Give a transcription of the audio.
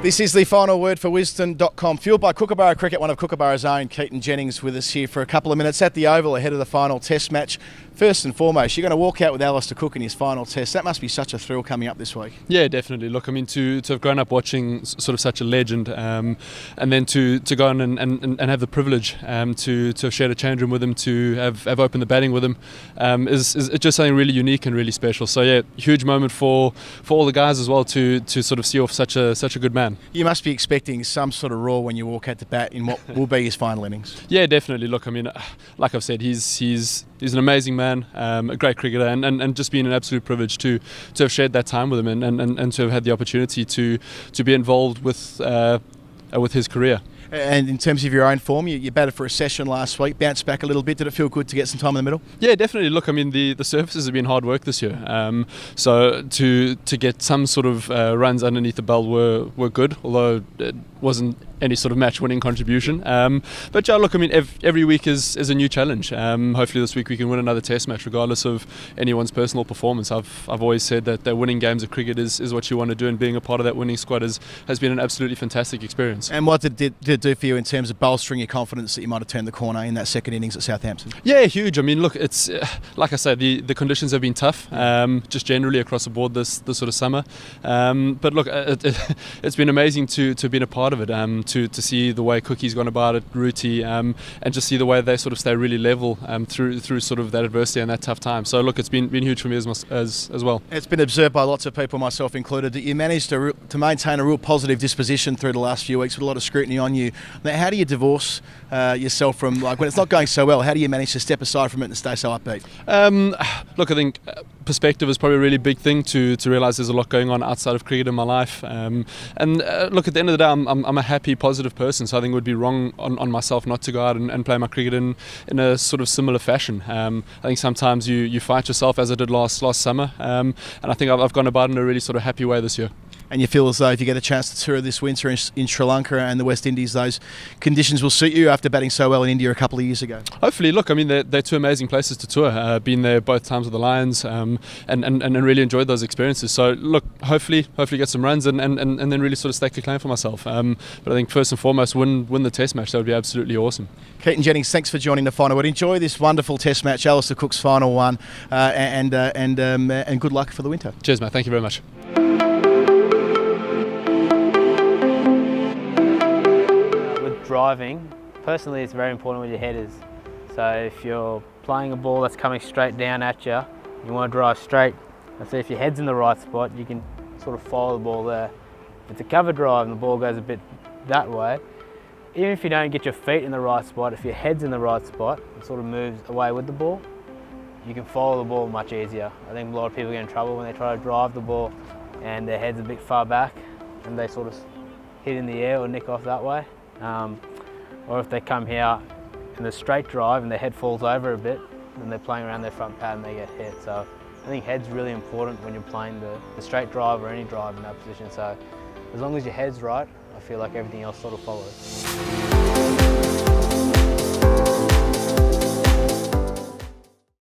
This is the final word for Wisden.com. Fueled by Kookaburra Cricket, one of Kookaburra's own, Keaton Jennings, with us here for a couple of minutes at the Oval ahead of the final test match. First and foremost, you're going to walk out with Alistair Cook in his final test. That must be such a thrill coming up this week. Yeah, definitely. Look, I mean, to have grown up watching sort of such a legend, and then to go on and have the privilege to have shared a change room with him, to have opened the batting with him, is just something really unique and really special. So yeah, huge moment for all the guys as well to sort of see off such a good man. You must be expecting some sort of roar when you walk out the bat in what will be his final innings. Yeah, definitely. Look, I mean, like I've said, he's an amazing man, a great cricketer, and just been an absolute privilege to have shared that time with him and to have had the opportunity to be involved with his career. And in terms of your own form, you batted for a session last week, bounced back a little bit. Did it feel good to get some time in the middle? Yeah, definitely. Look, I mean, the surfaces have been hard work this year. So to get some sort of runs underneath the belt were good, although it wasn't any sort of match-winning contribution. But yeah, look, I mean, every week is a new challenge. Hopefully this week we can win another test match, regardless of anyone's personal performance. I've always said that winning games of cricket is what you want to do, and being a part of that winning squad has been an absolutely fantastic experience. And what did it do for you in terms of bolstering your confidence that you might have turned the corner in that second innings at Southampton? Yeah, huge. I mean, look, it's like I said, the conditions have been tough, just generally across the board this sort of summer. But look, it's been amazing to have been a part of it. To see the way Cookie's gone about it, Rooty, and just see the way they sort of stay really level through sort of that adversity and that tough time. So look, it's been huge for me as well. It's been observed by lots of people, myself included, that you managed to maintain a real positive disposition through the last few weeks with a lot of scrutiny on you. Now, how do you divorce yourself from, like, when it's not going so well, how do you manage to step aside from it and stay so upbeat? Look, I think perspective is probably a really big thing to realise there's a lot going on outside of cricket in my life. And look, at the end of the day, I'm a happy, positive person, so I think it would be wrong on myself not to go out and play my cricket in a sort of similar fashion. I think sometimes you fight yourself, as I did last summer, and I think I've gone about it in a really sort of happy way this year. And you feel as though if you get a chance to tour this winter in Sri Lanka and the West Indies, those conditions will suit you after batting so well in India a couple of years ago? Hopefully. Look, I mean, they're two amazing places to tour. Been there both times with the Lions, and really enjoyed those experiences. So look, hopefully get some runs and then really sort of stake a claim for myself. But I think first and foremost, win the test match. That would be absolutely awesome. Keaton Jennings, thanks for joining the final word. Enjoy this wonderful test match, Alistair Cook's final one, and good luck for the winter. Cheers, mate. Thank you very much. Driving, personally, it's very important where your head is. So if you're playing a ball that's coming straight down at you, you want to drive straight. And so if your head's in the right spot, you can sort of follow the ball there. If it's a cover drive and the ball goes a bit that way, even if you don't get your feet in the right spot, if your head's in the right spot and sort of moves away with the ball, you can follow the ball much easier. I think a lot of people get in trouble when they try to drive the ball and their head's a bit far back and they sort of hit in the air or nick off that way. Or if they come here in the straight drive and their head falls over a bit and they're playing around their front pad and they get hit. So I think head's really important when you're playing the straight drive or any drive in that position. So as long as your head's right, I feel like everything else sort of follows.